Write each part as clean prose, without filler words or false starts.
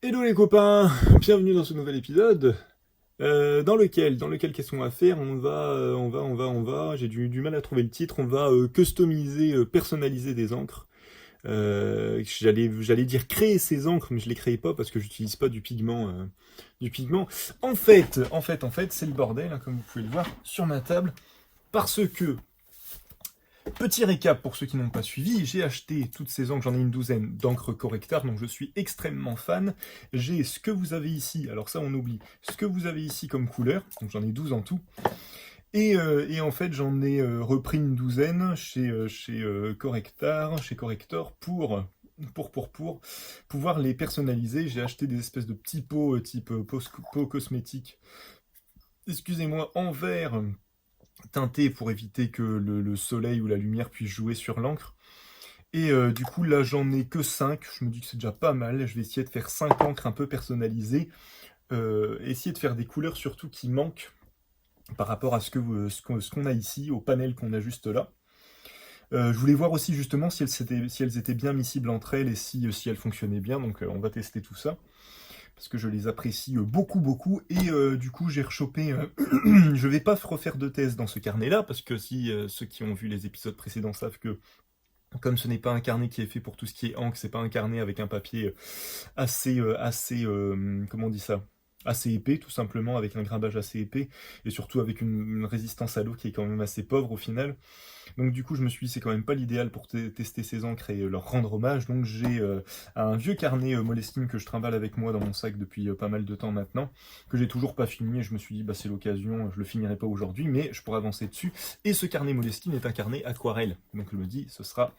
Hello les copains, bienvenue dans ce nouvel épisode. Dans lequel qu'est-ce qu'on va faire? J'ai du mal à trouver le titre. On va customiser, personnaliser des encres. J'allais dire créer ces encres, mais je les crée pas parce que j'utilise pas du pigment. En fait, c'est le bordel, hein, comme vous pouvez le voir sur ma table, parce que petit récap pour ceux qui n'ont pas suivi, j'ai acheté toutes ces encres, j'en ai une douzaine d'encres Correctar, donc je suis extrêmement fan. J'ai ce que vous avez ici, alors ça on oublie, ce que vous avez ici comme couleur, donc j'en ai 12 en tout. Et en fait j'en ai repris une douzaine chez Correctar, chez Corrector pour pouvoir les personnaliser. J'ai acheté des espèces de petits pots type pot cosmétique, excusez-moi, en verre teinté pour éviter que le soleil ou la lumière puisse jouer sur l'encre. Et du coup, là, j'en ai que 5. Je me dis que c'est déjà pas mal. Je vais essayer de faire 5 encres un peu personnalisées. Essayer de faire des couleurs surtout qui manquent par rapport à ce qu'on a ici, au panel qu'on a juste là. Je voulais voir aussi justement si elles étaient bien miscibles entre elles et si elles fonctionnaient bien. Donc on va tester tout ça. Parce que je les apprécie beaucoup, beaucoup. Et du coup, j'ai rechopé. Je vais pas refaire de thèse dans ce carnet-là, parce que si ceux qui ont vu les épisodes précédents savent que, comme ce n'est pas un carnet qui est fait pour tout ce qui est encre, c'est pas un carnet avec un papier comment on dit ça? Assez épais, tout simplement, avec un grimbage assez épais, et surtout avec une résistance à l'eau qui est quand même assez pauvre au final. Donc du coup, je me suis dit, c'est quand même pas l'idéal pour tester ces encres et leur rendre hommage. Donc j'ai un vieux carnet Moleskine que je trimballe avec moi dans mon sac depuis pas mal de temps maintenant, que j'ai toujours pas fini, et je me suis dit, bah c'est l'occasion, je le finirai pas aujourd'hui, mais je pourrais avancer dessus. Et ce carnet Moleskine est un carnet aquarelle, donc je me dis, ce sera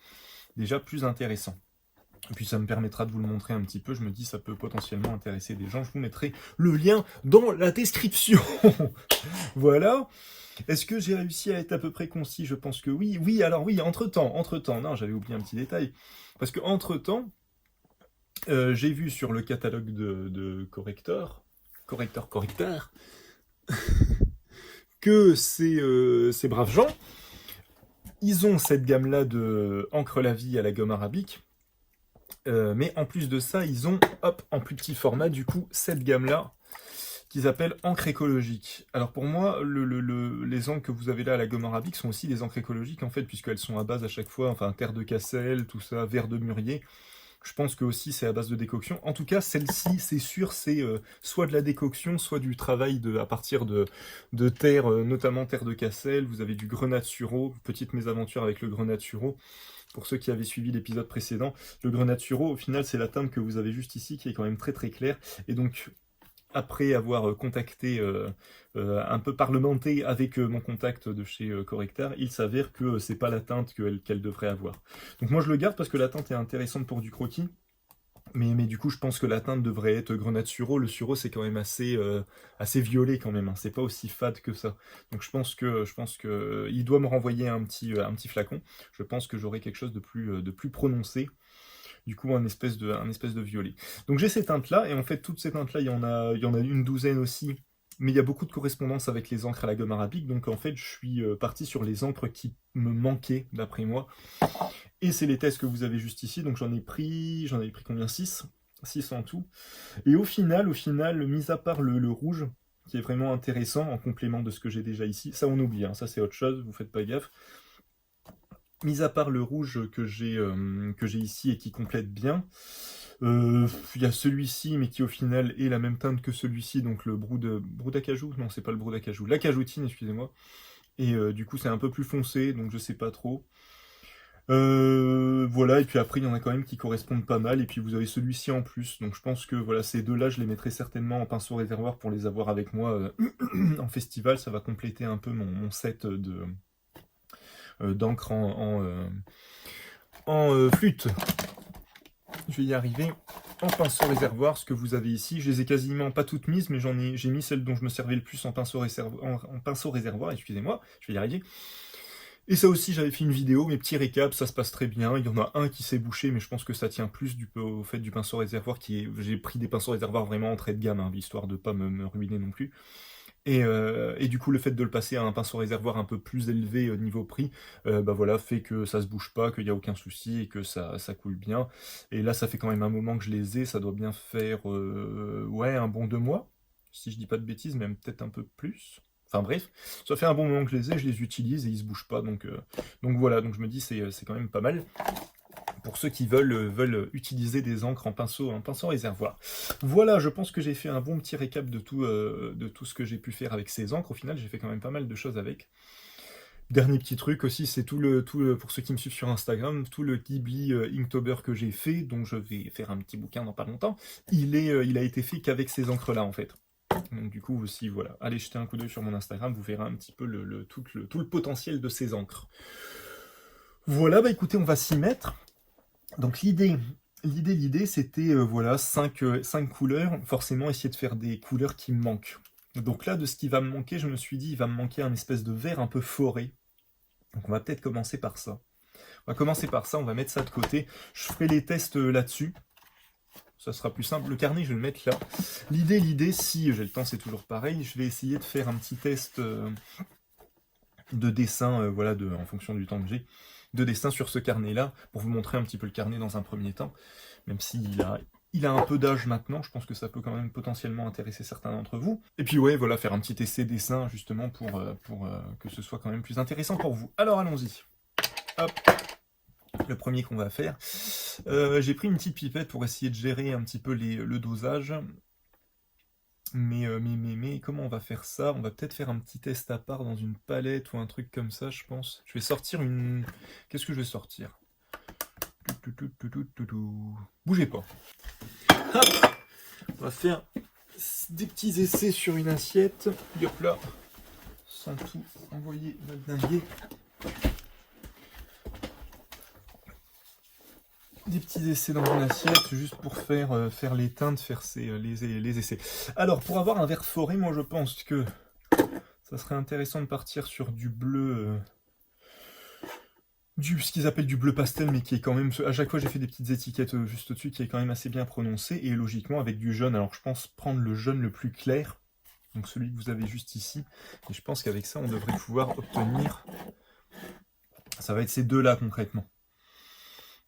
déjà plus intéressant. Et puis ça me permettra de vous le montrer un petit peu, je me dis ça peut potentiellement intéresser des gens, je vous mettrai le lien dans la description. Voilà. Est-ce que j'ai réussi à être à peu près concis? Je pense que oui. Oui, alors oui, entre-temps, non, j'avais oublié un petit détail. Parce que entre-temps, j'ai vu sur le catalogue de Corrector, que ces braves gens, ils ont cette gamme-là de encre la vie à la gomme arabique. Mais en plus de ça, ils ont, hop, en plus petit format, du coup, cette gamme-là, qu'ils appellent encre écologique. Alors pour moi, les encres que vous avez là à la gomme arabique sont aussi des encres écologiques, en fait, puisqu'elles sont à base à chaque fois, enfin, terre de Cassel, tout ça, verre de mûrier. Je pense que aussi c'est à base de décoction. En tout cas, celle-ci, c'est sûr, c'est soit de la décoction, soit du travail à partir de terre, notamment terre de Cassel. Vous avez du grenade sureau, petite mésaventure avec le grenade sureau. Pour ceux qui avaient suivi l'épisode précédent, le grenade sureau, au final, c'est la teinte que vous avez juste ici, qui est quand même très très claire. Et donc, après avoir contacté, un peu parlementé avec mon contact de chez Correctar, il s'avère que c'est pas la teinte qu'elle devrait avoir. Donc moi je le garde parce que la teinte est intéressante pour du croquis, mais du coup je pense que la teinte devrait être grenade sureau. Le sureau c'est quand même assez violet quand même, hein. C'est pas aussi fade que ça. Donc je pense que il doit me renvoyer un petit flacon. Je pense que j'aurai quelque chose de plus prononcé, du coup un espèce de violet. Donc j'ai ces teintes-là, et en fait toutes ces teintes-là, il y en a une douzaine aussi, mais il y a beaucoup de correspondance avec les encres à la gomme arabique, donc en fait je suis parti sur les encres qui me manquaient d'après moi, et c'est les tests que vous avez juste ici, donc j'en avais pris combien? 6 6 en tout, et au final, mis à part le rouge, qui est vraiment intéressant en complément de ce que j'ai déjà ici, ça on oublie, hein, ça c'est autre chose, vous faites pas gaffe. Mis à part le rouge que j'ai ici et qui complète bien, il y a celui-ci, mais qui au final est la même teinte que celui-ci, donc le brou d'acajou, non c'est pas le brou d'acajou, la cajoutine, excusez-moi, et du coup c'est un peu plus foncé, donc je sais pas trop. Voilà, et puis après il y en a quand même qui correspondent pas mal, et puis vous avez celui-ci en plus, donc je pense que voilà, ces deux-là je les mettrai certainement en pinceau réservoir pour les avoir avec moi en festival, ça va compléter un peu mon set d'encre en flûte. Je vais y arriver. En pinceau réservoir, ce que vous avez ici, je les ai quasiment pas toutes mises, mais j'ai mis celle dont je me servais le plus en pinceau réservoir, excusez-moi, je vais y arriver. Et ça aussi, j'avais fait une vidéo, mes petits récaps, ça se passe très bien. Il y en a un qui s'est bouché, mais je pense que ça tient plus au fait du pinceau réservoir, j'ai pris des pinceaux réservoirs vraiment en trait de gamme, hein, histoire de pas me ruiner non plus. Et du coup, le fait de le passer à un pinceau réservoir un peu plus élevé niveau prix, bah voilà, fait que ça se bouge pas, qu'il n'y a aucun souci et que ça coule bien. Et là, ça fait quand même un moment que je les ai, ça doit bien faire ouais, un bon 2 mois, si je dis pas de bêtises, même peut-être un peu plus. Enfin bref, ça fait un bon moment que je les ai, je les utilise et ils se bougent pas, donc voilà, donc je me dis c'est quand même pas mal pour ceux qui veulent utiliser des encres en pinceau réservoir. Voilà, je pense que j'ai fait un bon petit récap de tout ce que j'ai pu faire avec ces encres. Au final, j'ai fait quand même pas mal de choses avec. Dernier petit truc aussi, c'est pour ceux qui me suivent sur Instagram, tout le Ghibli Inktober que j'ai fait, dont je vais faire un petit bouquin dans pas longtemps, il a été fait qu'avec ces encres-là, en fait. Donc du coup aussi, voilà, allez jeter un coup d'œil sur mon Instagram, vous verrez un petit peu tout le potentiel de ces encres. Voilà, bah écoutez, on va s'y mettre. Donc l'idée, c'était voilà, 5 couleurs, forcément essayer de faire des couleurs qui me manquent. Donc là, de ce qui va me manquer, je me suis dit, il va me manquer un espèce de vert un peu forêt. Donc on va peut-être commencer par ça. On va commencer par ça, on va mettre ça de côté. Je ferai les tests là-dessus. Ça sera plus simple. Le carnet, je vais le mettre là. L'idée, si j'ai le temps, c'est toujours pareil. Je vais essayer de faire un petit test de dessin, voilà, en fonction du temps que j'ai, de dessin sur ce carnet-là, pour vous montrer un petit peu le carnet dans un premier temps, même s'il a un peu d'âge maintenant, je pense que ça peut quand même potentiellement intéresser certains d'entre vous. Et puis ouais, voilà, faire un petit essai dessin, justement, pour que ce soit quand même plus intéressant pour vous. Alors allons-y. Hop, le premier qu'on va faire. J'ai pris une petite pipette pour essayer de gérer un petit peu le dosage. Mais comment on va faire ça? On va peut-être faire un petit test à part dans une palette ou un truc comme ça, je pense. Je vais sortir une... Qu'est-ce que je vais sortir? Bougez pas. Hop, on va faire des petits essais sur une assiette. Hop là. Sans tout envoyer dinguer. Des petits essais dans une assiette, juste pour faire les teintes, faire les essais. Alors, pour avoir un vert forêt, moi je pense que ça serait intéressant de partir sur du bleu, ce qu'ils appellent du bleu pastel, mais qui est quand même, à chaque fois j'ai fait des petites étiquettes juste au-dessus, qui est quand même assez bien prononcé, et logiquement avec du jaune. Alors je pense prendre le jaune le plus clair, donc celui que vous avez juste ici, et je pense qu'avec ça on devrait pouvoir obtenir, ça va être ces deux-là concrètement.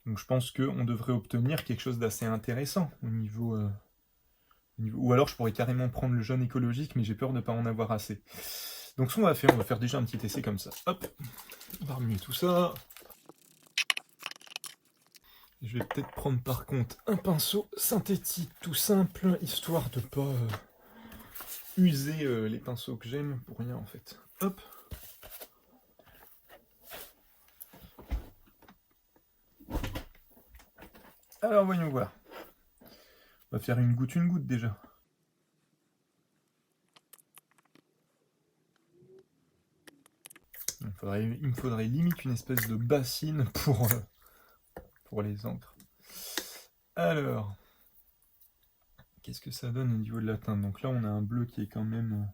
Donc je pense qu'on devrait obtenir quelque chose d'assez intéressant au niveau... Ou alors je pourrais carrément prendre le jaune écologique, mais j'ai peur de ne pas en avoir assez. Donc ce qu'on va faire déjà un petit essai comme ça. Hop, on va remuer tout ça. Je vais peut-être prendre par contre un pinceau synthétique tout simple, histoire de pas user les pinceaux que j'aime pour rien en fait. Hop. Alors voyons voir. On va faire une goutte déjà. Il me faudrait limite une espèce de bassine pour les encres. Alors, qu'est-ce que ça donne au niveau de la teinte? Donc là, on a un bleu qui est quand même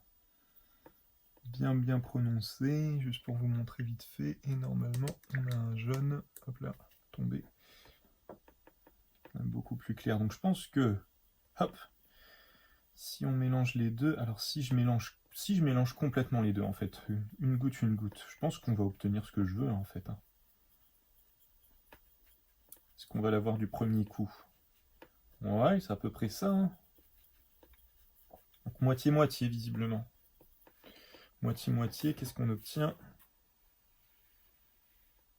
bien prononcé, juste pour vous montrer vite fait. Et normalement, on a un jaune, hop là, tombé. Beaucoup plus clair. Donc je pense que, hop, si on mélange les deux, alors si je mélange complètement les deux, en fait, une goutte, je pense qu'on va obtenir ce que je veux, en fait. Est-ce qu'on va l'avoir du premier coup? Ouais, c'est à peu près ça. Donc moitié-moitié, visiblement. Moitié-moitié, qu'est-ce qu'on obtient?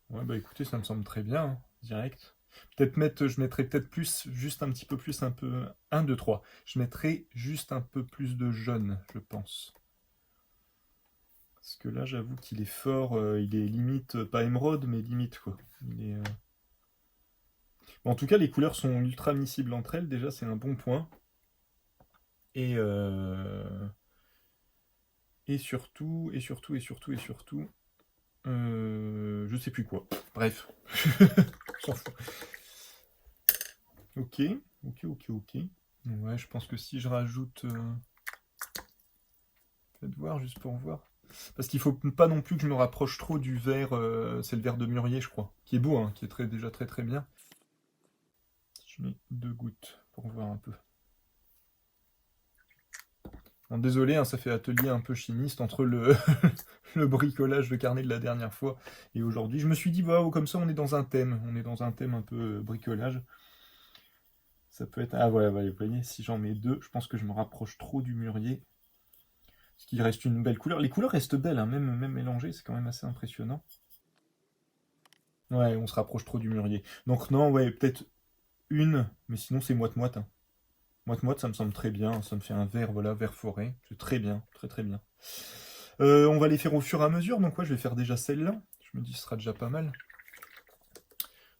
Ouais, bah écoutez, ça me semble très bien, direct. Je mettrais peut-être plus, juste un petit peu plus, 1, 2, 3. Je mettrais juste un peu plus de jaune, je pense. Parce que là, j'avoue qu'il est fort, il est limite, pas émeraude, mais limite, quoi. Bon, en tout cas, les couleurs sont ultra miscibles entre elles, déjà, c'est un bon point. Et surtout, je sais plus quoi. Bref, on s'en fout. Ok. Ouais, je pense que si je rajoute... Faites voir, juste pour voir. Parce qu'il faut pas non plus que je me rapproche trop du vert, c'est le vert de mûrier, je crois. Qui est beau, hein, qui est déjà très bien. Je mets 2 gouttes pour voir un peu. Bon, désolé, hein, ça fait atelier un peu chimiste entre le, le bricolage de carnet de la dernière fois et aujourd'hui. Je me suis dit, bah, comme ça, on est dans un thème. On est dans un thème un peu bricolage. Ça peut être... Ah ouais, vous voyez, si j'en mets deux, je pense que je me rapproche trop du mûrier. Parce qu'il reste une belle couleur. Les couleurs restent belles, hein, même mélangées, c'est quand même assez impressionnant. Ouais, on se rapproche trop du mûrier. Donc non, ouais, peut-être une, mais sinon c'est moite-moite. Hein. Moite-moite, ça me semble très bien. Ça me fait un vert, voilà, vert forêt. C'est très bien, très très bien. On va les faire au fur et à mesure, donc ouais, je vais faire déjà celle-là. Je me dis, ce sera déjà pas mal.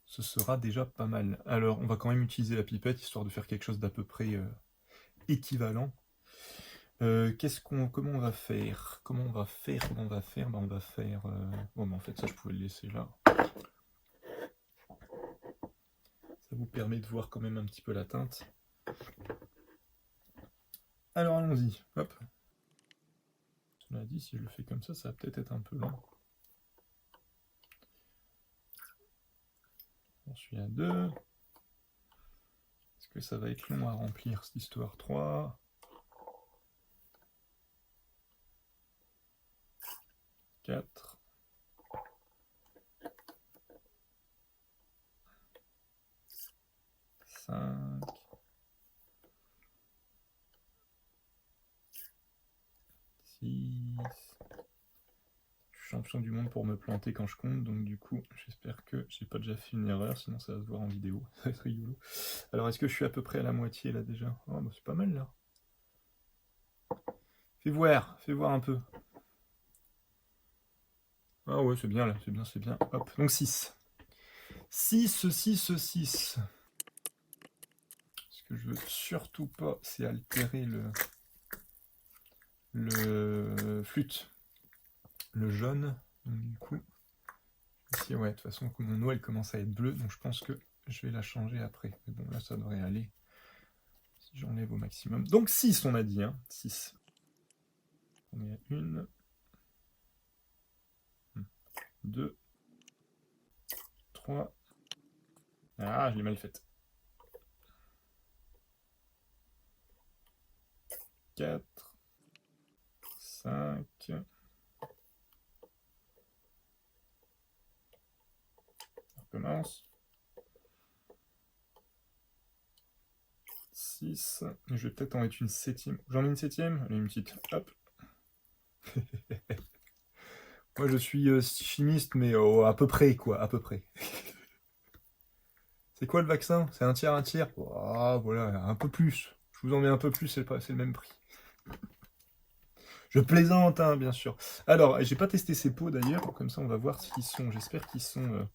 Ce sera déjà pas mal. Alors, on va quand même utiliser la pipette, histoire de faire quelque chose d'à peu près équivalent. Comment on va faire? Comment on va faire? Comment on va faire? Bah, on va faire... Bon, bah, en fait, ça, je pouvais le laisser là. Ça vous permet de voir quand même un petit peu la teinte. Alors, allons-y. Hop. Cela dit, si je le fais comme ça va peut-être être un peu lent. J'en suis à 2. Est-ce que ça va être long à remplir, cette histoire? 3. 4. 5. 6. Je suis champion du monde pour me planter quand je compte, donc du coup, j'espère que j'ai pas déjà fait une erreur, sinon ça va se voir en vidéo. Ça va être rigolo. Alors, est-ce que je suis à peu près à la moitié là déjà? Oh, bah, c'est pas mal là. Fais voir un peu. Ah ouais, c'est bien là, c'est bien, c'est bien. Hop, donc 6. 6, 6, 6. Ce que je veux surtout pas, c'est altérer le flûte. Le jaune. Donc du coup, ici, ouais, de toute façon, mon eau, elle commence à être bleue, donc je pense que je vais la changer après. Mais bon, là, ça devrait aller. Si j'enlève au maximum. Donc 6, on a dit, hein. 6. On est à 1. 2. 3. Ah, je l'ai mal faite. 4. 5. On recommence. 6. Je vais peut-être en mettre une 7e. J'en mets une 7e? Allez, une petite. Hop. Moi, je suis chimiste, mais à peu près, quoi. À peu près. C'est quoi le vaccin? C'est un tiers, un tiers? Oh, voilà, un peu plus. Je vous en mets un peu plus, c'est le même prix. Je plaisante, hein, bien sûr. Alors, j'ai pas testé ces pots d'ailleurs, comme ça on va voir s'ils sont, j'espère qu'ils sont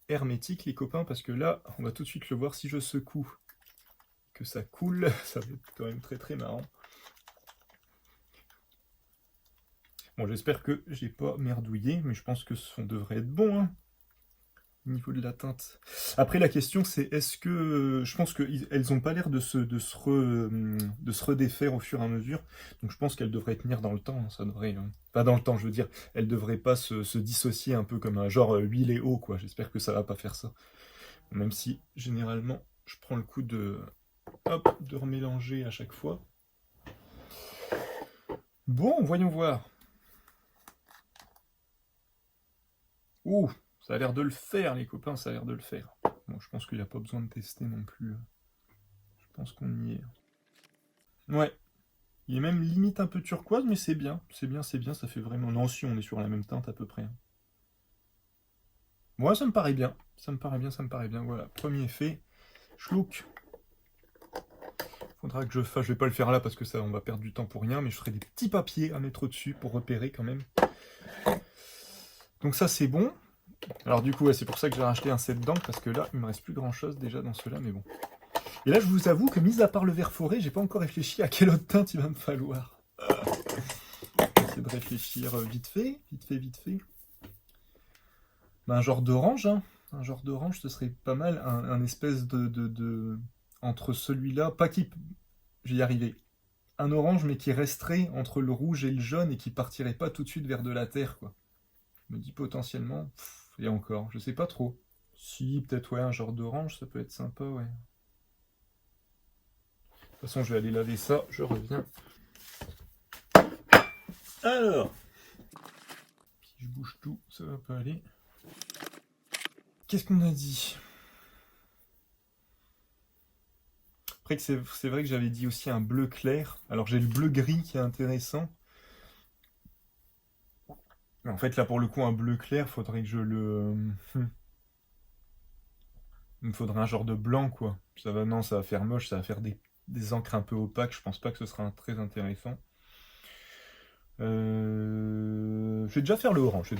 hermétiques les copains, parce que là, on va tout de suite le voir si je secoue, que ça coule, ça va être quand même très très marrant. Bon, j'espère que j'ai pas merdouillé, mais je pense que on devrait être bon, hein, au niveau de la teinte. Après, la question c'est, est-ce que... Je pense qu'elles n'ont pas l'air de se redéfaire au fur et à mesure, donc je pense qu'elles devraient tenir dans le temps, hein, ça devrait... Pas dans le temps, je veux dire, elles devraient pas se dissocier un peu comme un genre huile et eau, quoi. J'espère que ça va pas faire ça. Même si, généralement, je prends le coup de... Hop, de remélanger à chaque fois. Bon, voyons voir. Ouh, ça a l'air de le faire, les copains, ça a l'air de le faire. Bon, je pense qu'il n'y a pas besoin de tester non plus. Je pense qu'on y est. Ouais. Il est même limite un peu turquoise, mais c'est bien. C'est bien, c'est bien, ça fait vraiment... Non, si, on est sur la même teinte à peu près. Moi, ça me paraît bien. Ça me paraît bien, ça me paraît bien. Voilà, premier fait. Schlouk. Faudra que je fasse... Je vais pas le faire là parce que ça, on va perdre du temps pour rien, mais je ferai des petits papiers à mettre au-dessus pour repérer quand même. Donc ça, c'est bon. Alors du coup, ouais, c'est pour ça que j'ai racheté un set d'encre, parce que là, il me reste plus grand-chose déjà dans ceux-là, mais bon. Et là, je vous avoue que, mis à part le vert forêt, j'ai pas encore réfléchi à quelle autre teinte il va me falloir. Essayer de réfléchir vite fait, vite fait, vite fait. Ben, un genre d'orange, hein. Un genre d'orange, ce serait pas mal. Un espèce de... Entre celui-là, pas qui... J'y y arriver. Un orange, mais qui resterait entre le rouge et le jaune et qui partirait pas tout de suite vers de la terre, quoi. Je me dis potentiellement... et encore, je sais pas trop. Si, peut-être, ouais, un genre d'orange, ça peut être sympa, ouais. De toute façon, je vais aller laver ça, je reviens. Alors, si je bouge tout, ça va pas aller. Qu'est-ce qu'on a dit? Après que c'est vrai que j'avais dit aussi un bleu clair. Alors j'ai le bleu gris qui est intéressant. Mais en fait là pour le coup un bleu clair, faudrait que je le... Il me faudrait un genre de blanc quoi. Non, ça va faire moche, ça va faire des encres un peu opaques. Je pense pas que ce sera très intéressant. Je vais déjà faire le orange. Je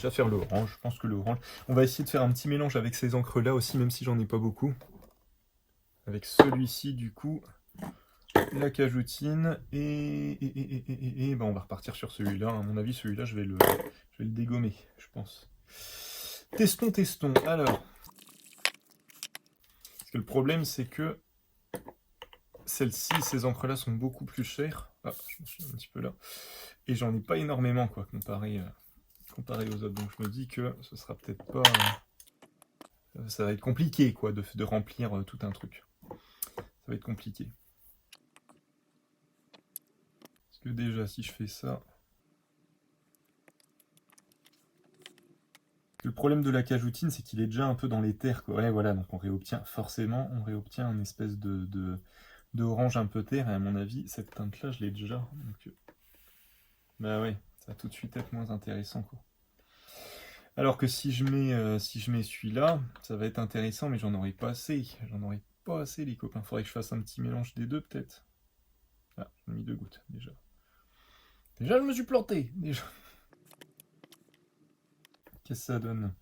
pense que le orange. On va essayer de faire un petit mélange avec ces encres là aussi, même si j'en ai pas beaucoup. Avec celui-ci du coup. La cajoutine et ben on va repartir sur celui-là. À mon avis, celui-là, je vais le dégommer, je pense. Testons. Alors, parce que le problème, c'est que celle-ci, ces encres-là sont beaucoup plus chères. Ah, je me suis un petit peu là. Et j'en ai pas énormément, quoi, comparé aux autres. Donc je me dis que ce sera peut-être pas... ça va être compliqué, quoi, de remplir tout un truc. Ça va être compliqué. Que déjà si je fais ça... Le problème de la cajoutine, c'est qu'il est déjà un peu dans les terres, quoi. Ouais, voilà, donc on réobtient un espèce de orange un peu terre, et à mon avis, cette teinte-là, je l'ai déjà. Donc, bah ouais, ça va tout de suite être moins intéressant, quoi. Alors que si je mets celui-là, ça va être intéressant, mais j'en aurai pas assez. Les copains. Faudrait que je fasse un petit mélange des deux, peut-être. Ah, j'ai mis 2 gouttes, déjà. Déjà, je me suis planté, déjà. Qu'est-ce que ça donne?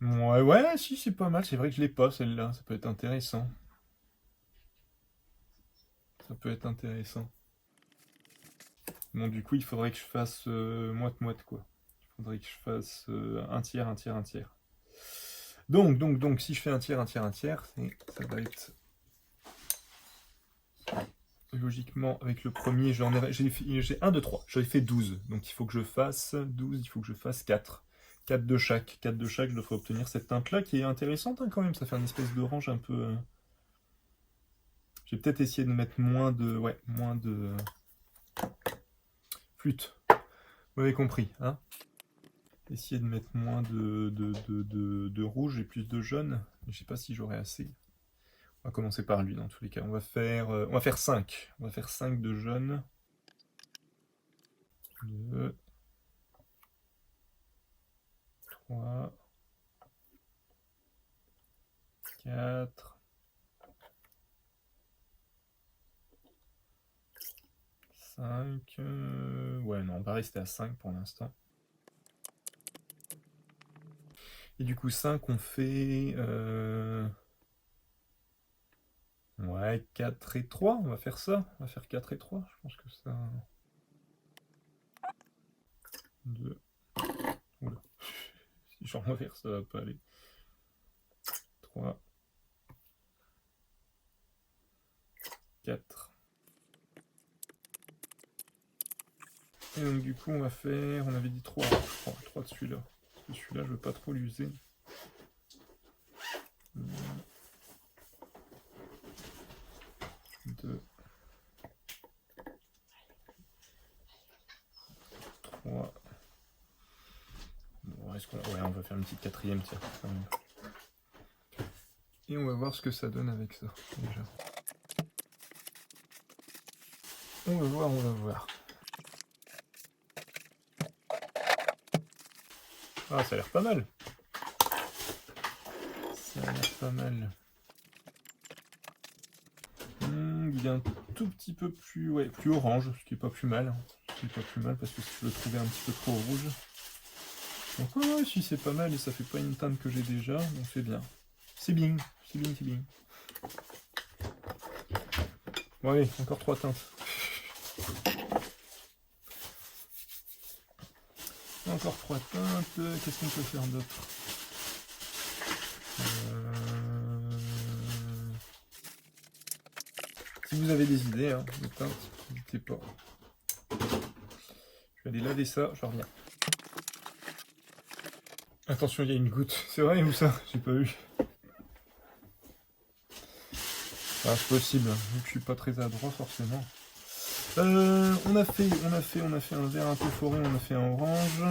Ouais, si, c'est pas mal. C'est vrai que je l'ai pas, celle-là. Ça peut être intéressant. Bon, du coup, il faudrait que je fasse moite-moite, quoi. Il faudrait que je fasse un tiers. Donc, si je fais un tiers, ça va être... Logiquement, avec le premier, j'ai 1, 2, 3. J'avais fait 12. Donc, il faut que je fasse 12, il faut que je fasse 4. 4 de chaque. 4 de chaque, je devrais obtenir cette teinte-là, qui est intéressante, hein, quand même. Ça fait une espèce d'orange un peu... J'ai peut-être essayé de mettre moins de... Ouais, moins de... flûte. Vous avez compris, hein? Essayer de mettre moins de rouge et plus de jaune. Je sais pas si j'aurai assez. On va commencer par lui dans tous les cas. On va faire 5. On va faire 5 de jaune. 2, 3, 4, 5. Ouais, non, on va rester à 5 pour l'instant. Et du coup, 5, on fait... Ouais, 4 et 3, on va faire ça. On va faire 4 et 3, je pense que ça... 2. Oula. Si j'en refaire, ça va pas aller. 3. 4. Et donc du coup, on va faire... On avait dit 3, je crois. 3 de celui-là. Parce que celui-là, je veux pas trop l'user. 2, 3. Bon, est-ce qu'on... Ouais, on va faire une petite 4ème, tiens. Quand même. Et on va voir ce que ça donne avec ça, déjà. On va voir. Ah, ça a l'air pas mal. Il est un tout petit peu plus, ouais, plus orange, ce qui est pas plus mal. Parce que si je le trouvais un petit peu trop rouge. Donc ouais, si c'est pas mal et ça fait pas une teinte que j'ai déjà, donc c'est bien. C'est bien. Bon allez, encore 3 teintes. Encore 3 teintes, qu'est-ce qu'on peut faire d'autre? Si vous avez des idées hein, de teintes, n'hésitez pas. Je vais aller laver ça, je reviens. Attention, il y a une goutte. C'est vrai ou ça? J'ai pas vu. Ah, c'est possible, vu que je suis pas très adroit forcément. On a fait un vert un peu forêt, on a fait un orange.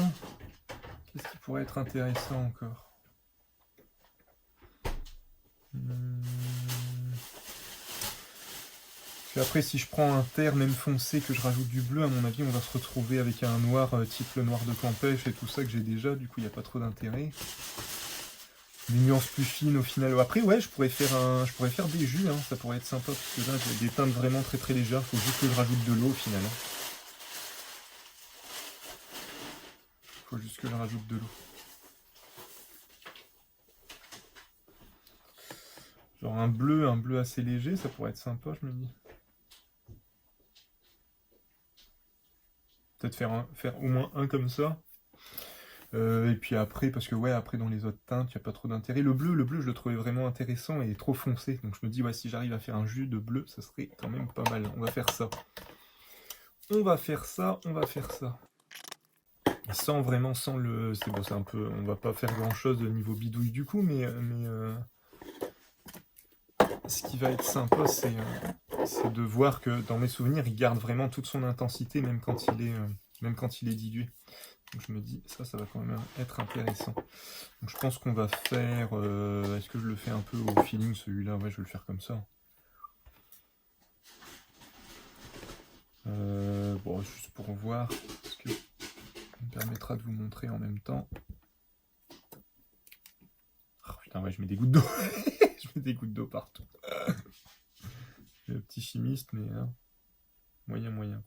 Qu'est-ce qui pourrait être intéressant encore? Parce qu'après, si je prends un terre même foncé, que je rajoute du bleu, à mon avis, on va se retrouver avec un noir type le noir de Campèche et tout ça que j'ai déjà, du coup, il n'y a pas trop d'intérêt. Une nuance plus fine au final. Après, ouais, je pourrais faire des jus, hein, ça pourrait être sympa, parce que là, j'ai des teintes vraiment très très légères, faut juste que je rajoute de l'eau au final. Faut juste que je rajoute de l'eau. Genre un bleu assez léger, ça pourrait être sympa, je me dis. Peut-être faire au moins un comme ça. Et puis après, parce que ouais, après dans les autres teintes, il n'y a pas trop d'intérêt. Le bleu, je le trouvais vraiment intéressant et trop foncé. Donc je me dis, ouais, si j'arrive à faire un jus de bleu, ça serait quand même pas mal. On va faire ça. On va faire ça. Sans le... C'est bon, c'est un peu... On va pas faire grand-chose de niveau bidouille du coup, mais ce qui va être sympa, c'est de voir que dans mes souvenirs, il garde vraiment toute son intensité, même quand il est dilué. Donc je me dis, ça va quand même être intéressant. Donc je pense qu'on va faire... Est-ce que je le fais un peu au feeling, celui-là? Ouais, je vais le faire comme ça. Bon, juste pour voir, parce que ça me permettra de vous montrer en même temps. Oh, putain, ouais, je mets des gouttes d'eau. Je mets des gouttes d'eau partout. Le petit chimiste, mais moyen.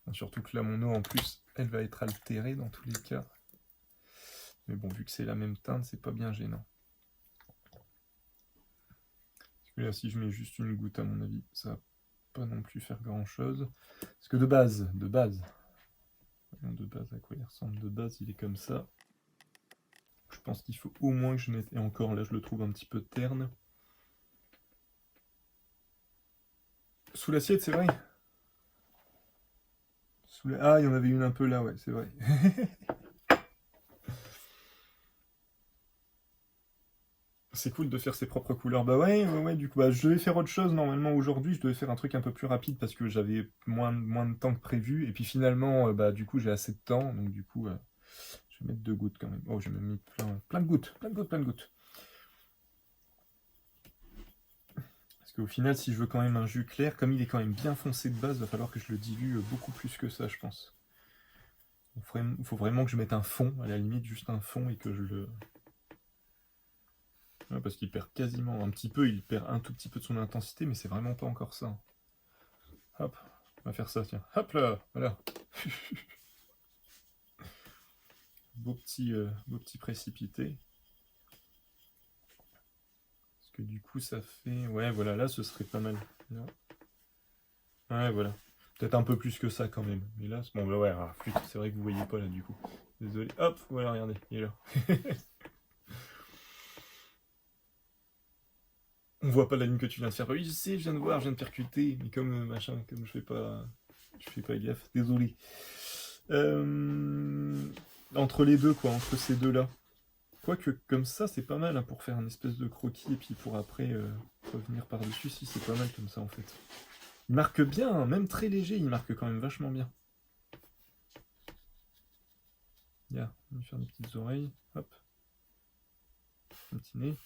Quoi. Surtout que là, mon eau, en plus, elle va être altérée dans tous les cas. Mais bon, vu que c'est la même teinte, c'est pas bien gênant. Parce que là, si je mets juste une goutte, à mon avis, ça va pas non plus faire grand-chose. Parce que de base, à quoi il ressemble de base, il est comme ça. Je pense qu'il faut au moins que je mette... Et encore, là, je le trouve un petit peu terne. Sous l'assiette, c'est vrai. Ah, il y en avait une un peu là, ouais, c'est vrai. C'est cool de faire ses propres couleurs. Bah ouais, du coup, bah, je devais faire autre chose normalement aujourd'hui. Je devais faire un truc un peu plus rapide parce que j'avais moins de temps que prévu. Et puis finalement, bah du coup, j'ai assez de temps. Donc du coup, je vais mettre 2 gouttes quand même. Oh, j'ai même mis plein de gouttes. Plein de gouttes. Parce qu'au final, si je veux quand même un jus clair, comme il est quand même bien foncé de base, il va falloir que je le dilue beaucoup plus que ça, je pense. Il faut vraiment que je mette un fond, à la limite juste un fond, et que je le... Ouais, parce qu'il perd quasiment un petit peu, il perd un tout petit peu de son intensité, mais c'est vraiment pas encore ça. Hop, on va faire ça, tiens. Hop là, voilà. Beau petit précipité. Parce que du coup, ça fait... Ouais, voilà, là, ce serait pas mal. Là. Ouais, voilà. Peut-être un peu plus que ça, quand même. Mais là, bon, bah ouais, flûte, c'est vrai que vous voyez pas, là, du coup. Désolé. Hop, voilà, regardez, il est là. On voit pas la ligne que tu viens de faire. Oui, je sais, je viens de voir, je viens de percuter. Mais comme machin, comme je fais pas gaffe. Désolé. Entre les deux, quoi, entre ces deux-là. Quoique, comme ça, c'est pas mal hein, pour faire un espèce de croquis et puis pour après revenir par-dessus. Si, c'est pas mal comme ça en fait. Il marque bien, hein, même très léger, il marque quand même vachement bien. Yeah, on va faire des petites oreilles. Hop. Un petit nez.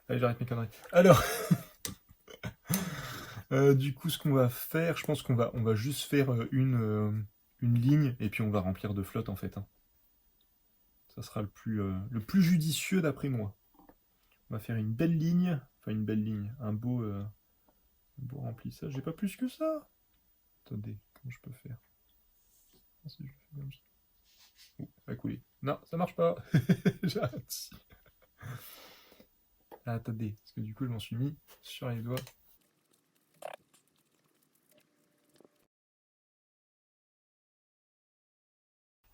Allez, j'arrête mes conneries. Alors, du coup, ce qu'on va faire, je pense qu'on va juste faire une ligne et puis on va remplir de flotte en fait. Hein. Ça sera le plus judicieux d'après moi. On va faire une belle ligne, enfin une belle ligne, un beau remplissage. J'ai pas plus que ça. Attendez, comment je peux faire? Ah, si je fais comme ça. Oh, ça va couler. Non, ça marche pas. J'arrête. Ah, attendez, parce que du coup, je m'en suis mis sur les doigts.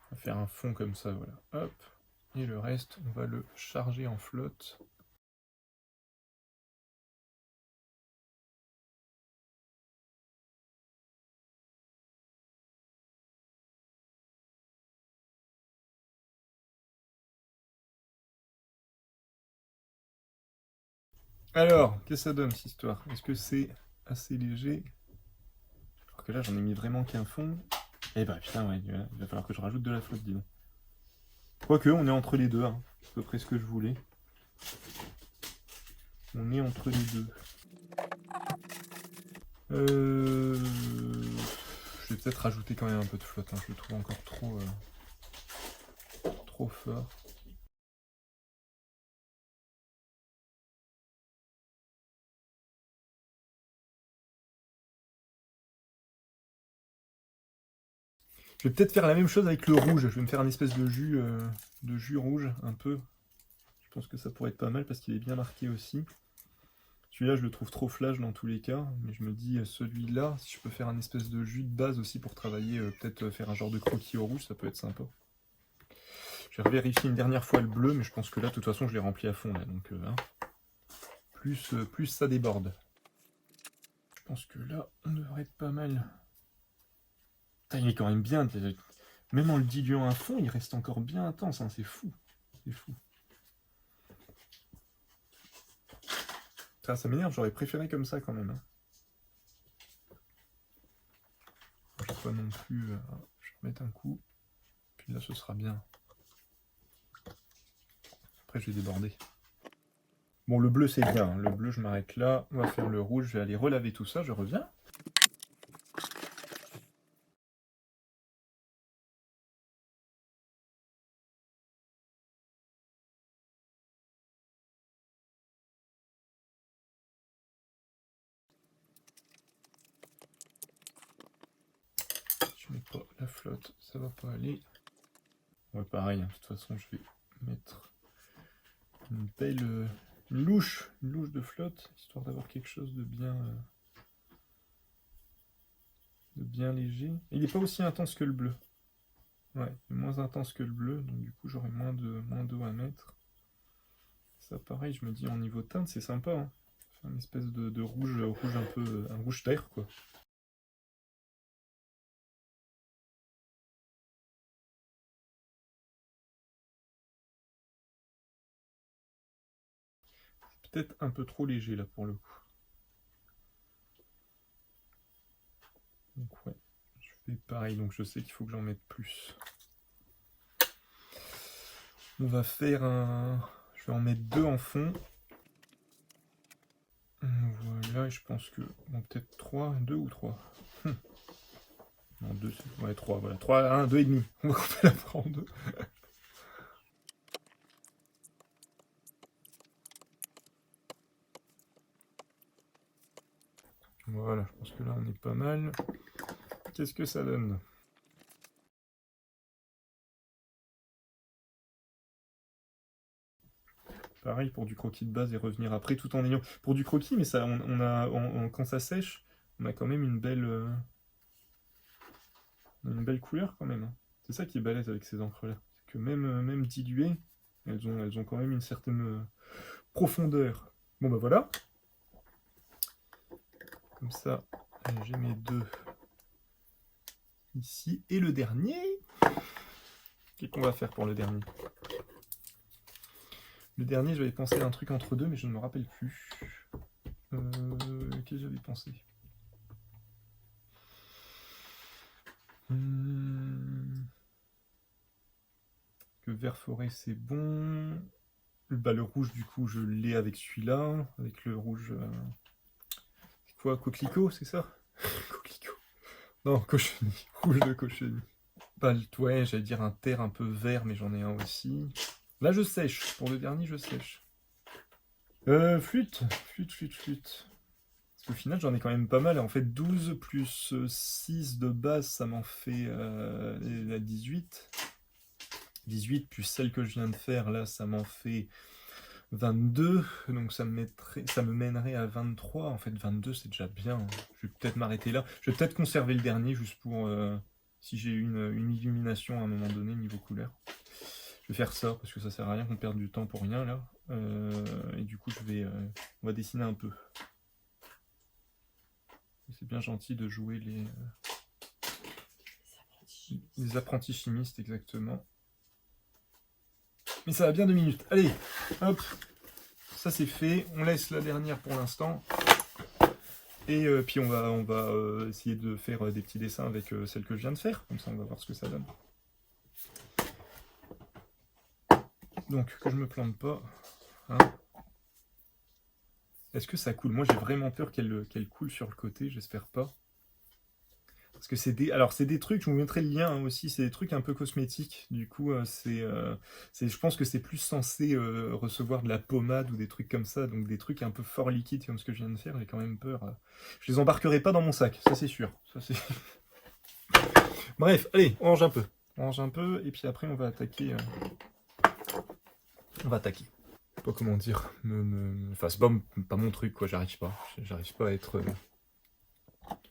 On va faire un fond comme ça, voilà. Hop. Et le reste, on va le charger en flotte. Alors, qu'est-ce que ça donne cette histoire? Est-ce que c'est assez léger? Alors que là, j'en ai mis vraiment qu'un fond. Eh bah putain, ouais, il va falloir que je rajoute de la flotte, dis donc. Quoique, on est entre les deux, hein. C'est à peu près ce que je voulais. On est entre les deux. Je vais peut-être rajouter quand même un peu de flotte, hein. Je le trouve encore trop fort. Je vais peut-être faire la même chose avec le rouge. Je vais me faire une espèce de jus rouge, un peu. Je pense que ça pourrait être pas mal parce qu'il est bien marqué aussi. Celui-là, je le trouve trop flash dans tous les cas, mais je me dis, celui-là, si je peux faire un espèce de jus de base aussi pour travailler, peut-être faire un genre de croquis au rouge, ça peut être sympa. Je vais vérifier une dernière fois le bleu, mais je pense que là, de toute façon, je l'ai rempli à fond, là, donc hein, plus ça déborde. Je pense que là, on devrait être pas mal. Putain, il est quand même bien, même en le diluant à fond, il reste encore bien intense, hein, c'est fou. C'est fou. Ça m'énerve, j'aurais préféré comme ça quand même. Hein. Je vais pas non plus. Je vais remettre un coup. Puis là, ce sera bien. Après, je vais déborder. Bon, le bleu, c'est bien. Hein. Le bleu, je m'arrête là. On va faire le rouge. Je vais aller relaver tout ça. Je reviens. Je mets pas la flotte. Ça va pas aller. Ouais, pareil. Hein. De toute façon, je vais mettre une belle... une louche de flotte, histoire d'avoir quelque chose de bien léger. Et il n'est pas aussi intense que le bleu. Ouais, il est moins intense que le bleu, donc du coup j'aurai moins d'eau à mettre. Ça pareil, je me dis en niveau teinte, c'est sympa. Hein. Faire une espèce de rouge un peu, un rouge terre quoi. C'est peut-être un peu trop léger là pour le coup. Donc ouais, je fais pareil, donc je sais qu'il faut que j'en mette plus. On va faire un... Je vais en mettre 2 en fond. Voilà, et je pense que... Bon, peut-être 3, 2 ou 3. Non, 2, ouais, 3, voilà. 3, 1, 2 et demi. On va couper la part en 2. Voilà, je pense que là on est pas mal. Qu'est-ce que ça donne? Pareil pour du croquis de base et revenir après tout en ayant... Pour du croquis, mais ça, quand ça sèche, on a quand même une belle couleur quand même. Hein. C'est ça qui est balèze avec ces encres-là. C'est que même diluées, elles ont quand même une certaine profondeur. Bon bah voilà. Comme ça, j'ai mes 2 ici. Et le dernier, qu'est-ce qu'on va faire pour le dernier? Le dernier, j'avais pensé à un truc entre deux, mais je ne me rappelle plus. Qu'est-ce que j'avais pensé? Que vert forêt, c'est bon. Bah, le rouge, du coup, je l'ai avec celui-là. Avec le rouge... C'est quoi? Coquelicot, c'est ça? Coquelicot. Non, cochenille. Rouge de cochenille. Pas le... Ouais, j'allais dire un terre un peu vert, mais j'en ai un aussi. Là, je sèche. Pour le dernier, je sèche. Flûte. Parce qu'au final, j'en ai quand même pas mal. En fait, 12 plus 6 de base, ça m'en fait la 18. 18 plus celle que je viens de faire, là, ça m'en fait 22. Donc ça me mènerait à 23. En fait, 22, c'est déjà bien. Je vais peut-être m'arrêter là. Je vais peut-être conserver le dernier, juste pour... si j'ai une illumination à un moment donné, niveau couleur. Je vais faire ça, parce que ça sert à rien qu'on perde du temps pour rien, là. Et du coup, on va dessiner un peu. C'est bien gentil de jouer les apprentis chimistes, exactement. Mais ça va bien 2 minutes. Allez, hop, ça c'est fait. On laisse la dernière pour l'instant. Et puis on va essayer de faire des petits dessins avec celle que je viens de faire, comme ça on va voir ce que ça donne. Donc que je me plante pas. Hein. Est-ce que ça coule? Moi j'ai vraiment peur qu'elle coule sur le côté, j'espère pas. Parce que c'est des trucs, je vous mettrai le lien hein, aussi, c'est des trucs un peu cosmétiques. Du coup, je pense que c'est plus censé recevoir de la pommade ou des trucs comme ça, donc des trucs un peu fort liquides comme ce que je viens de faire, j'ai quand même peur. Je les embarquerai pas dans mon sac, ça c'est sûr. Ça, c'est... Bref, allez, on range un peu. On range un peu, et puis après on va attaquer. On va attaquer. Je sais pas comment dire. Enfin, c'est pas mon truc, quoi, j'arrive pas. J'arrive pas à être.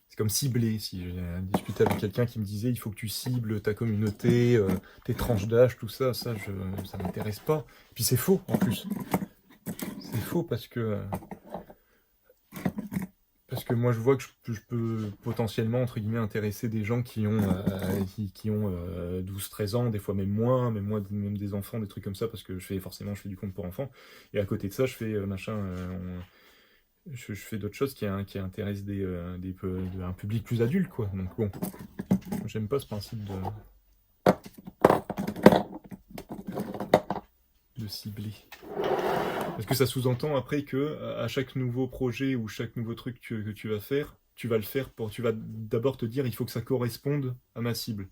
C'est comme cibler. Si j'ai discuté avec quelqu'un qui me disait il faut que tu cibles ta communauté, tes tranches d'âge, tout ça, ça m'intéresse pas. Et puis c'est faux en plus. C'est faux parce que moi je vois que je peux potentiellement entre guillemets intéresser des gens qui ont 12-13 ans, des fois même moins, même des enfants, des trucs comme ça, parce que je fais du compte pour enfants. Et à côté de ça, je fais je fais d'autres choses qui intéressent un public plus adulte, quoi. Donc bon, j'aime pas ce principe de cibler. Parce que ça sous-entend après que à chaque nouveau projet ou chaque nouveau truc que tu vas faire, tu vas d'abord te dire il faut que ça corresponde à ma cible.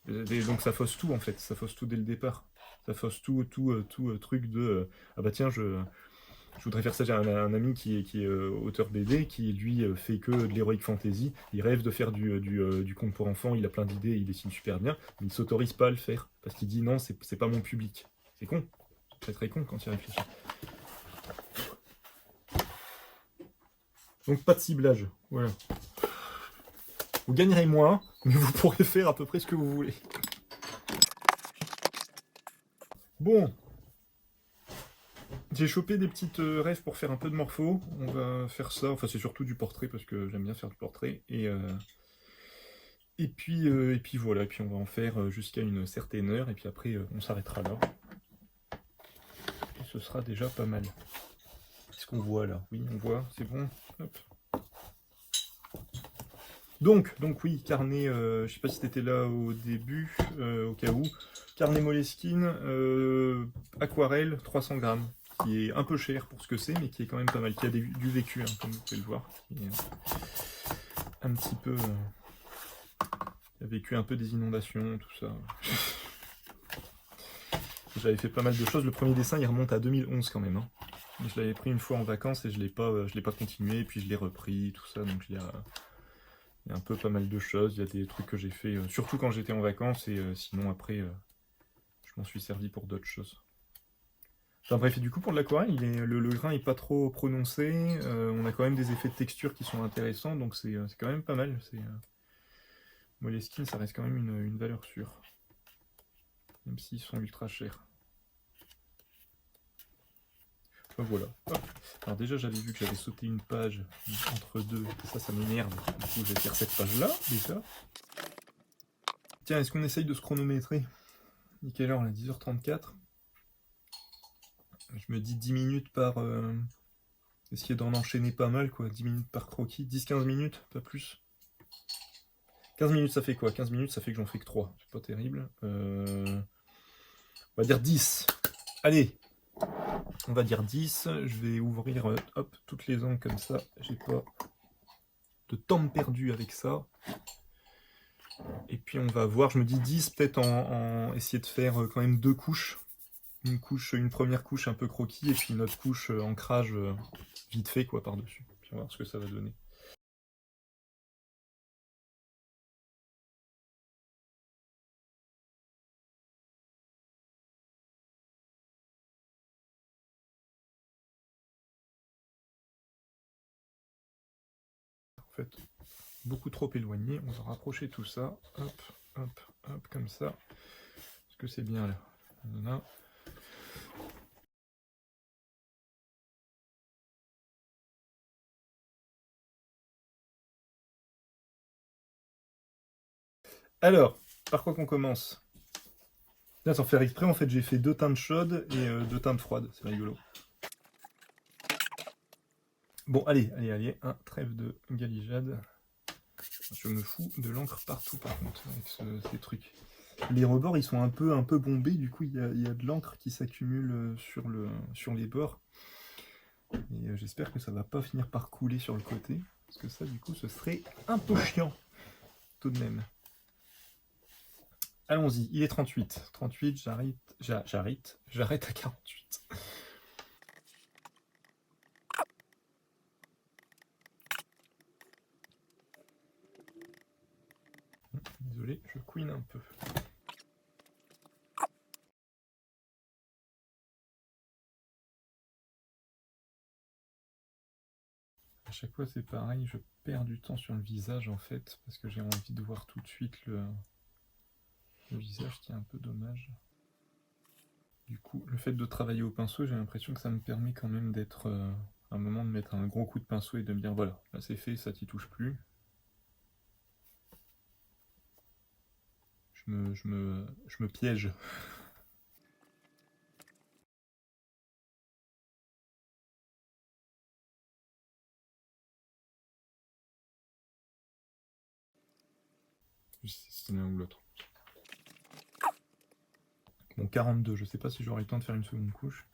Et donc ça fausse tout en fait, ça fausse tout dès le départ. Ça fausse tout truc de ah bah tiens je voudrais faire ça. J'ai un ami qui est auteur BD, qui lui fait que de l'heroic fantasy. Il rêve de faire du conte pour enfants, il a plein d'idées, il dessine super bien, mais il s'autorise pas à le faire. Parce qu'il dit non, c'est pas mon public. C'est con. C'est très con quand il réfléchit. Donc pas de ciblage. Voilà. Vous gagnerez moins, mais vous pourrez faire à peu près ce que vous voulez. Bon. J'ai chopé des petites rêves pour faire un peu de morpho. On va faire ça. Enfin, c'est surtout du portrait parce que j'aime bien faire du portrait. Et puis voilà. Et puis on va en faire jusqu'à une certaine heure. Et puis après, on s'arrêtera là. Et ce sera déjà pas mal. Qu'est-ce qu'on voit là? Oui, on voit. C'est bon. Hop. Donc oui, carnet. Je sais pas si t'étais là au début, au cas où. Carnet Moleskine, aquarelle, 300 grammes. Qui est un peu cher pour ce que c'est, mais qui est quand même pas mal, qui a du vécu, hein, comme vous pouvez le voir, qui est un petit peu... qui a vécu un peu des inondations, tout ça. J'avais fait pas mal de choses, le premier dessin il remonte à 2011 quand même. Hein. Je l'avais pris une fois en vacances et je l'ai pas continué, et puis je l'ai repris, tout ça, donc il y a un peu pas mal de choses, il y a des trucs que j'ai fait, surtout quand j'étais en vacances, et sinon après, je m'en suis servi pour d'autres choses. Enfin bref, et du coup pour de l'aquarelle, le grain est pas trop prononcé, on a quand même des effets de texture qui sont intéressants, donc c'est quand même pas mal. Moleskine, ça reste quand même une valeur sûre, même s'ils sont ultra chers. Enfin, voilà. Hop. Alors déjà j'avais vu que j'avais sauté une page entre deux, ça m'énerve, du coup je vais faire cette page-là, déjà. Tiens, est-ce qu'on essaye de se chronométrer? Il est quelle heure là? 10h34. Je me dis 10 minutes par... essayer d'en enchaîner pas mal, quoi. 10 minutes par croquis. 10-15 minutes, pas plus. 15 minutes, ça fait quoi? 15 minutes, ça fait que j'en fais que 3. C'est pas terrible. On va dire 10. Allez! On va dire 10. Je vais ouvrir hop, toutes les angles comme ça. J'ai pas de temps perdu avec ça. Et puis on va voir, je me dis 10, peut-être en essayer de faire quand même 2 couches. Une première couche un peu croquis et puis une autre couche ancrage vite fait quoi par-dessus. Puis on va voir ce que ça va donner. En fait, beaucoup trop éloigné, on va rapprocher tout ça. Hop, hop, hop, comme ça. Est-ce que c'est bien là? Voilà. Alors, par quoi qu'on commence? Là, sans faire exprès, en fait, j'ai fait 2 teintes chaudes et 2 teintes froides. C'est rigolo. Bon, allez, trêve de galijade. Je me fous de l'encre partout, par contre, avec ces trucs. Les rebords, ils sont un peu bombés, du coup, il y a de l'encre qui s'accumule sur les bords. Et j'espère que ça va pas finir par couler sur le côté, parce que ça, du coup, ce serait un peu chiant, tout de même. Allons-y, il est 38. 38, j'arrête à 48. Désolé, je couine un peu. À chaque fois, c'est pareil, je perds du temps sur le visage, en fait, parce que j'ai envie de voir tout de suite le visage, qui est un peu dommage. Du coup, le fait de travailler au pinceau, j'ai l'impression que ça me permet quand même d'être... à un moment de mettre un gros coup de pinceau et de me dire, voilà, là c'est fait, ça t'y touche plus. Je me piège. Si c'est l'un ou l'autre. Bon, 42, je sais pas si j'aurai le temps de faire une seconde couche.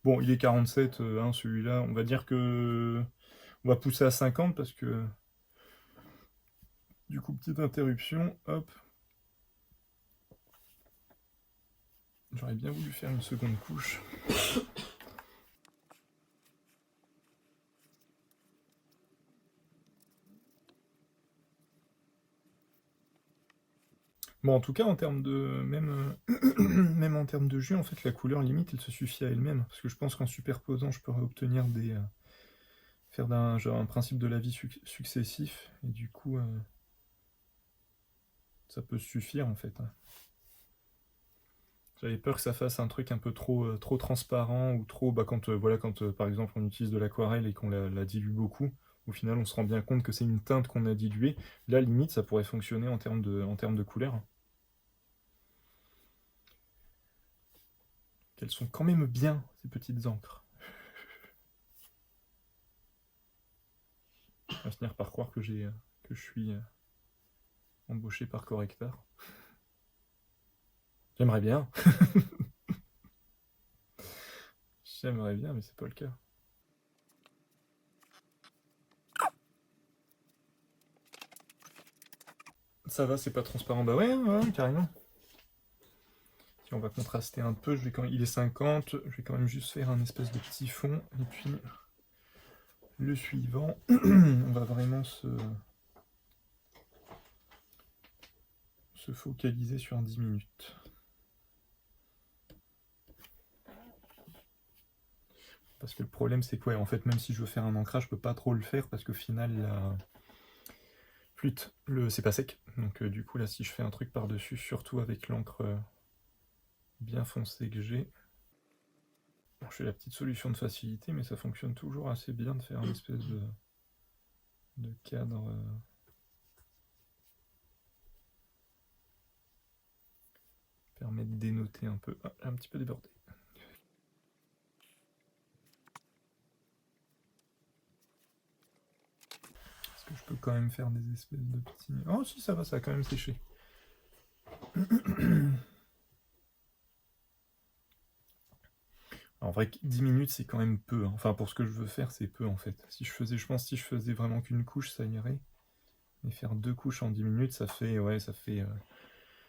Bon, il est 47, celui-là. On va dire que... On va pousser à 50 parce que... Du coup, petite interruption. Hop. J'aurais bien voulu faire une seconde couche. Bon, en tout cas, en termes de... Même en termes de jus, en fait, la couleur limite, elle se suffit à elle-même. Parce que je pense qu'en superposant, je pourrais obtenir des... faire genre un principe de la vie successif. Et du coup, ça peut suffire, en fait. J'avais peur que ça fasse un truc un peu trop transparent ou trop... Bah, quand par exemple, on utilise de l'aquarelle et qu'on la dilue beaucoup, au final, on se rend bien compte que c'est une teinte qu'on a diluée. Là, limite, ça pourrait fonctionner en termes de couleur. Qu'elles sont quand même bien, ces petites encres. On va finir par croire que je suis embauché par Correctar. J'aimerais bien. J'aimerais bien, mais c'est pas le cas. Ça va, c'est pas transparent. Bah ouais, ouais, carrément. Si on va contraster un peu, il est 50, je vais quand même juste faire un espèce de petit fond. Et puis, le suivant, on va vraiment se focaliser sur 10 minutes. Parce que le problème, c'est que, ouais, en fait, même si je veux faire un ancrage, je peux pas trop le faire parce qu'au final, la flûte, c'est pas sec. Donc, du coup, là, si je fais un truc par-dessus, surtout avec l'encre bien foncée que j'ai, bon, je fais la petite solution de facilité, mais ça fonctionne toujours assez bien de faire une espèce de cadre. Permet de dénoter un peu. Ah, un petit peu débordé. Est-ce que je peux quand même faire des espèces de petits... Oh si, ça va, ça a quand même séché. En vrai, 10 minutes, c'est quand même peu. Enfin, pour ce que je veux faire, c'est peu, en fait. Je pense, si je faisais vraiment qu'une couche, ça irait. Mais faire 2 couches en 10 minutes, ça fait... Ouais, ça fait...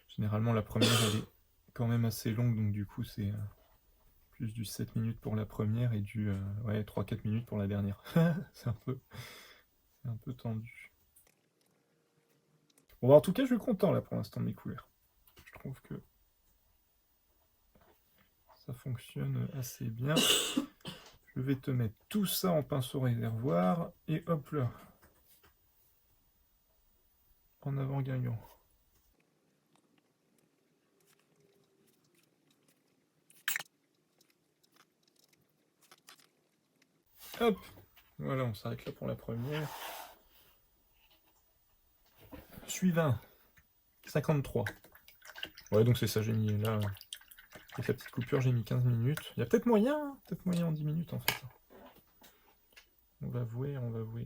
Généralement, la première, elle est quand même assez longue, donc du coup, c'est plus du 7 minutes pour la première et du... ouais, 3-4 minutes pour la dernière. C'est un peu tendu. Bon, bah, en tout cas, je suis content, là, pour l'instant, de mes couleurs. Je trouve que ça fonctionne assez bien. Je vais te mettre tout ça en pinceau réservoir et hop là, en avant gagnant. Hop, Voilà, on s'arrête là pour la première. Suivant. 53. Ouais, donc c'est ça, j'ai mis là. Avec la petite coupure, j'ai mis 15 minutes. Il y a peut-être moyen, hein, peut-être moyen en 10 minutes en fait. On va voir, on va voir.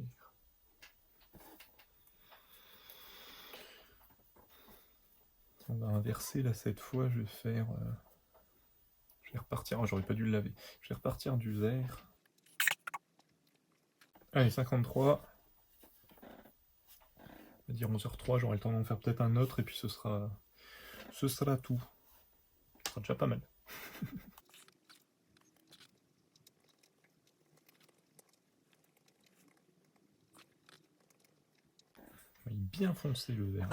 On va inverser là cette fois, je vais faire... je vais repartir, j'aurais pas dû le laver. Je vais repartir du vert. Allez, 53. On va dire 11h03, j'aurai le temps d'en faire peut-être un autre et puis ce sera tout. Ce sera déjà pas mal. Il est bien foncé le vert.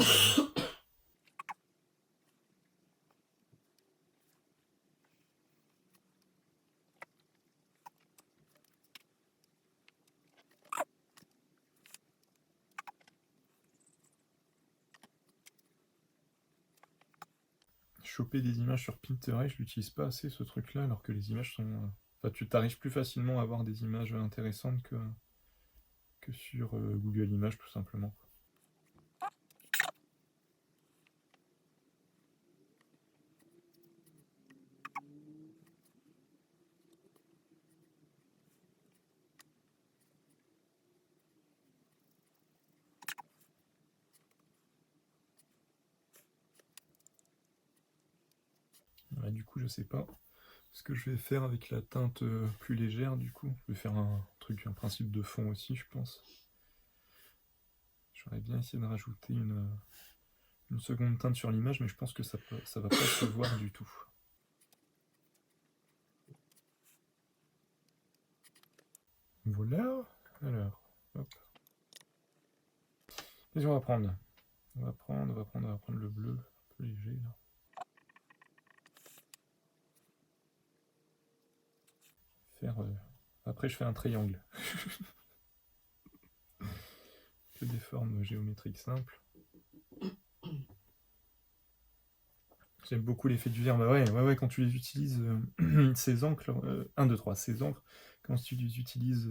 Choper des images sur Pinterest, je l'utilise pas assez ce truc là, alors que les images sont... Enfin, tu t'arrives plus facilement à avoir des images intéressantes que sur Google Images tout simplement. Ouais, du coup, je sais pas ce que je vais faire avec la teinte plus légère. Du coup, je vais faire un principe de fond aussi, je pense. J'aurais bien essayé de rajouter une seconde teinte sur l'image, mais je pense que ça va pas se voir du tout. Voilà. Alors, hop. Qu'est-ce qu'on va prendre? On va prendre le bleu, un peu léger là. Après, je fais un triangle. Que des formes géométriques simples. J'aime beaucoup l'effet du verre. Bah ouais, quand tu les utilises, ces encres, 1, 2, 3, ces encres, quand tu les utilises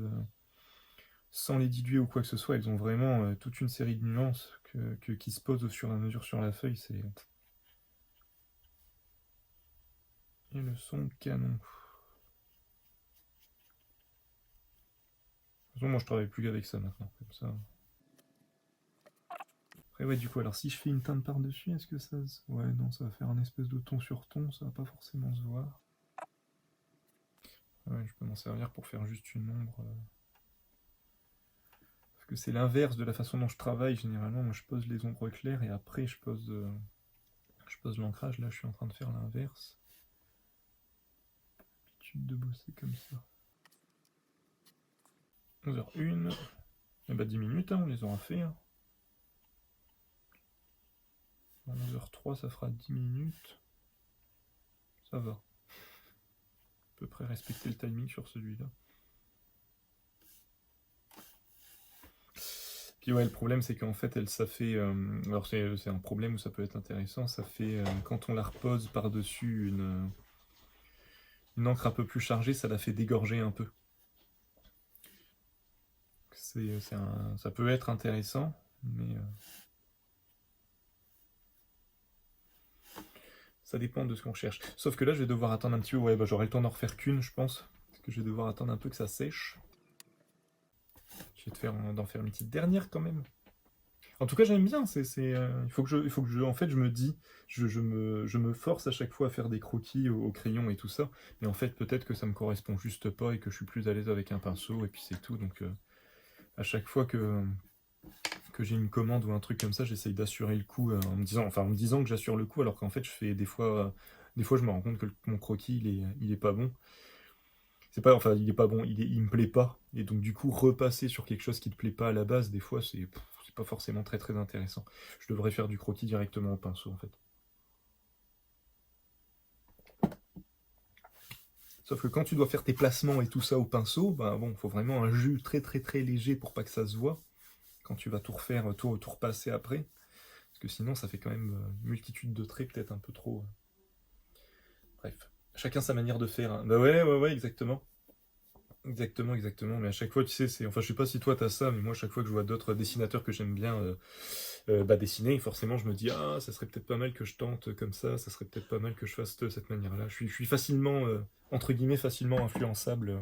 sans les diluer ou quoi que ce soit, elles ont vraiment toute une série de nuances qui se posent au fur et à mesure sur la feuille. Et le son canon. De toute façon, moi je travaille plus qu'avec ça maintenant, comme ça. Après ouais, du coup, alors si je fais une teinte par-dessus, est-ce que ça se... Ouais, non, ça va faire un espèce de ton sur ton, ça va pas forcément se voir. Ouais, je peux m'en servir pour faire juste une ombre. Parce que c'est l'inverse de la façon dont je travaille, généralement. Moi, je pose les ombres claires et après, je pose l'ancrage. Là, je suis en train de faire l'inverse. L'habitude de bosser comme ça. 11h01. Et bah 10 minutes, hein, on les aura fait. Hein. 11h03, ça fera 10 minutes. Ça va. À peu près respecter le timing sur celui-là. Puis ouais, le problème c'est qu'en fait, ça fait... alors c'est un problème où ça peut être intéressant, ça fait... quand on la repose par-dessus une encre un peu plus chargée, ça la fait dégorger un peu. Ça peut être intéressant, mais... ça dépend de ce qu'on cherche. Sauf que là, je vais devoir attendre un petit peu. Ouais, bah j'aurai le temps d'en refaire qu'une, je pense. Parce que je vais devoir attendre un peu que ça sèche. Je vais d'en faire une petite dernière quand même. En tout cas, j'aime bien. Il faut que en fait, je me dis, je me force à chaque fois à faire des croquis au crayon et tout ça. Mais en fait, peut-être que ça me correspond juste pas et que je suis plus à l'aise avec un pinceau et puis c'est tout. Donc, à chaque fois que j'ai une commande ou un truc comme ça, j'essaye d'assurer le coup en me disant que j'assure le coup, alors qu'en fait, je fais des fois, je me rends compte que mon croquis, il est pas bon. C'est pas, enfin, il est pas bon, il me plaît pas. Et donc, du coup, repasser sur quelque chose qui te plaît pas à la base, des fois, c'est pas forcément très très intéressant. Je devrais faire du croquis directement au pinceau, en fait. Sauf que quand tu dois faire tes placements et tout ça au pinceau, bah bon, faut vraiment un jus très très très léger pour pas que ça se voit. Quand tu vas tout refaire, tout repasser après. Parce que sinon, ça fait quand même une multitude de traits, peut-être un peu trop. Bref. Chacun sa manière de faire. Hein. Bah ouais, exactement. Exactement, exactement. Mais à chaque fois, tu sais, enfin, je sais pas si toi t'as ça, mais moi, à chaque fois que je vois d'autres dessinateurs que j'aime bien dessiner, forcément, je me dis, ah, ça serait peut-être pas mal que je tente comme ça serait peut-être pas mal que je fasse de cette manière-là. Je suis facilement, entre guillemets, facilement influençable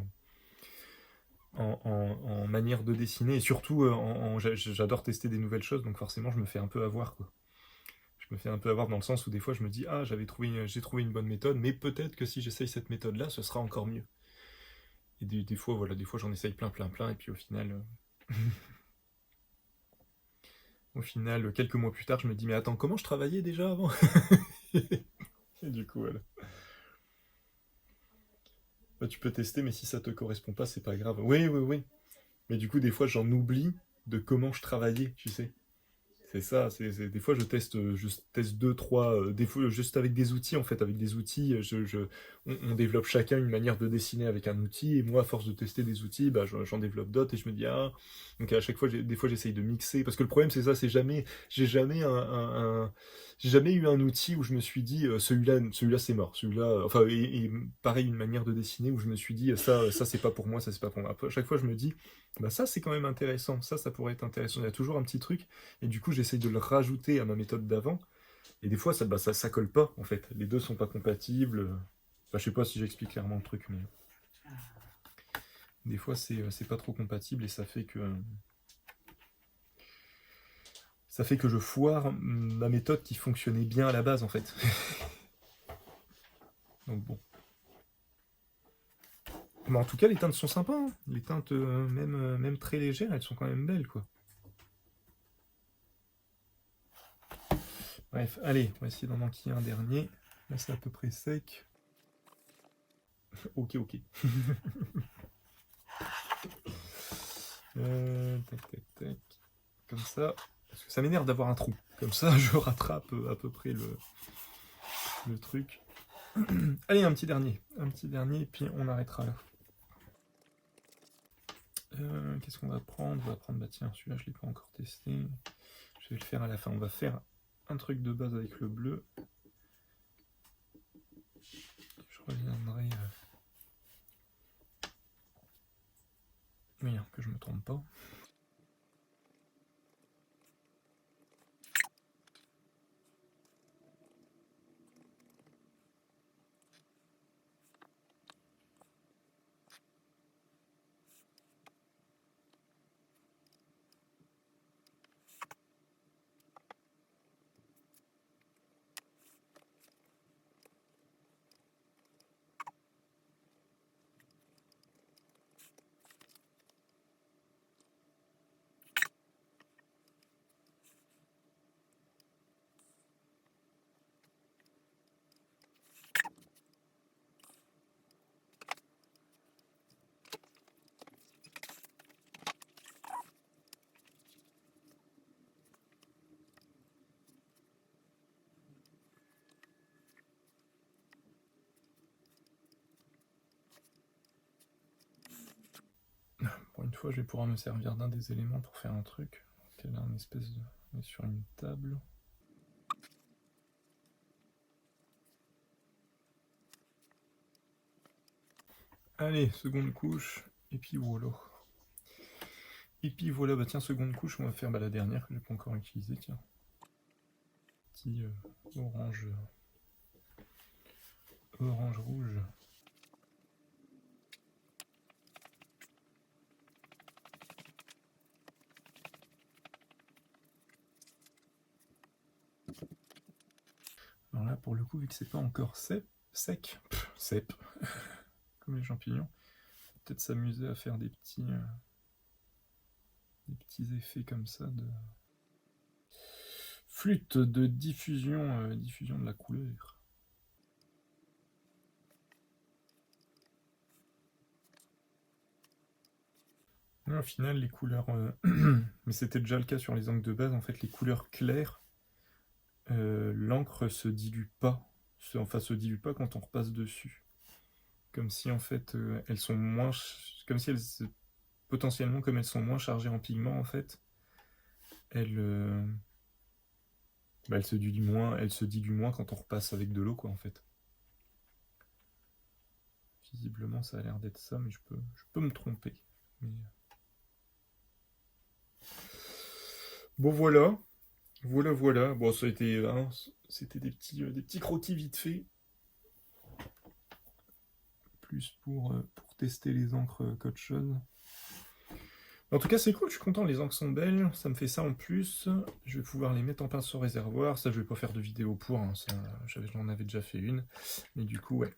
en manière de dessiner, et surtout, j'adore tester des nouvelles choses, donc forcément, je me fais un peu avoir, quoi. Je me fais un peu avoir dans le sens où des fois, je me dis, ah, j'ai trouvé une bonne méthode, mais peut-être que si j'essaye cette méthode-là, ce sera encore mieux. Et des fois, voilà, des fois j'en essaye plein, plein, plein, et puis au final, quelques mois plus tard, je me dis, mais attends, comment je travaillais déjà avant? Et du coup, voilà. Bah, tu peux tester, mais si ça te correspond pas, c'est pas grave. Oui, oui, oui. Mais du coup, des fois, j'en oublie de comment je travaillais, tu sais. C'est ça, des fois je teste deux, trois, des fois juste avec des outils en fait, avec des outils, on développe chacun une manière de dessiner avec un outil, et moi à force de tester des outils, bah, j'en développe d'autres et je me dis ah, donc à chaque fois, des fois j'essaye de mixer, parce que le problème c'est ça, j'ai jamais j'ai jamais eu un outil où je me suis dit celui-là c'est mort, celui-là, enfin et pareil une manière de dessiner où je me suis dit ça c'est pas pour moi, ça c'est pas pour moi. Après, à chaque fois je me dis bah ça c'est quand même intéressant, ça pourrait être intéressant, il y a toujours un petit truc. Et du coup, j'essaye de le rajouter à ma méthode d'avant. Et des fois, ça colle pas, en fait. Les deux sont pas compatibles. Enfin, je sais pas si j'explique clairement le truc, mais des fois, c'est pas trop compatible et ça fait que je foire ma méthode qui fonctionnait bien à la base, en fait. Donc bon. Mais en tout cas, les teintes sont sympas, hein. Les teintes, même très légères, elles sont quand même belles, quoi. Bref, allez, on va essayer d'en manquer un dernier. Là, c'est à peu près sec. Ok, ok. Tac, tac, tac. Comme ça. Parce que ça m'énerve d'avoir un trou. Comme ça, je rattrape à peu près le truc. Allez, un petit dernier. Un petit dernier, et puis on arrêtera là. Qu'est-ce qu'on va prendre? On va prendre, bah tiens, celui-là, je ne l'ai pas encore testé. Je vais le faire à la fin. On va faire un truc de base avec le bleu. Je reviendrai... Oui, que je me trompe pas. Pour une fois, je vais pouvoir me servir d'un des éléments pour faire un truc. Elle a une espèce de... On est sur une table. Allez, seconde couche. Et puis voilà. Et puis voilà, bah tiens, seconde couche, on va faire la dernière que j'ai pas encore utilisée, tiens. Petit orange rouge. Alors là, pour le coup, vu que c'est pas encore sec, comme les champignons, peut-être s'amuser à faire des petits effets comme ça de flûte de diffusion de la couleur. Au final, les couleurs, mais c'était déjà le cas sur les encres de base, en fait, les couleurs claires, l'encre se dilue pas, se dilue pas quand on repasse dessus. Comme si en fait elles sont moins, comme si potentiellement comme elles sont moins chargées en pigments en fait, elles, elles se diluent moins quand on repasse avec de l'eau quoi en fait. Visiblement, ça a l'air d'être ça, mais je peux me tromper. Mais... Bon, voilà. Voilà. Bon, ça a été, hein, c'était des petits croquis vite fait. Plus pour tester les encres qu'autre chose. En tout cas, c'est cool, je suis content, les encres sont belles, ça me fait ça en plus. Je vais pouvoir les mettre en pince au réservoir. Ça, je vais pas faire de vidéo pour, hein, j'en avais déjà fait une. Mais du coup, ouais.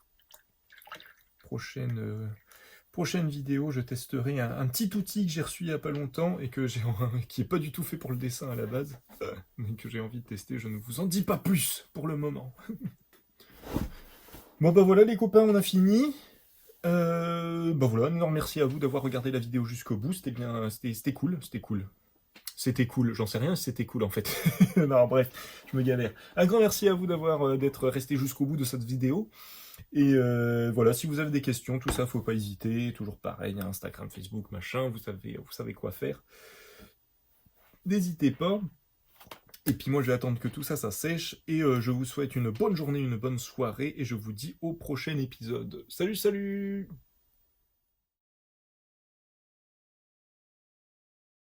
Prochaine vidéo, je testerai un petit outil que j'ai reçu il y a pas longtemps et qui est pas du tout fait pour le dessin à la base, mais que j'ai envie de tester. Je ne vous en dis pas plus pour le moment. Bon bah voilà les copains, on a fini. Bah voilà, un énorme merci à vous d'avoir regardé la vidéo jusqu'au bout. C'était cool. C'était cool, j'en sais rien, c'était cool en fait. Non, bref, je me galère. Un grand merci à vous d'être resté jusqu'au bout de cette vidéo. Et voilà, si vous avez des questions, tout ça, faut pas hésiter. Toujours pareil, hein, Instagram, Facebook, machin, vous savez quoi faire. N'hésitez pas. Et puis moi, je vais attendre que tout ça, ça sèche. Et je vous souhaite une bonne journée, une bonne soirée. Et je vous dis au prochain épisode. Salut, salut!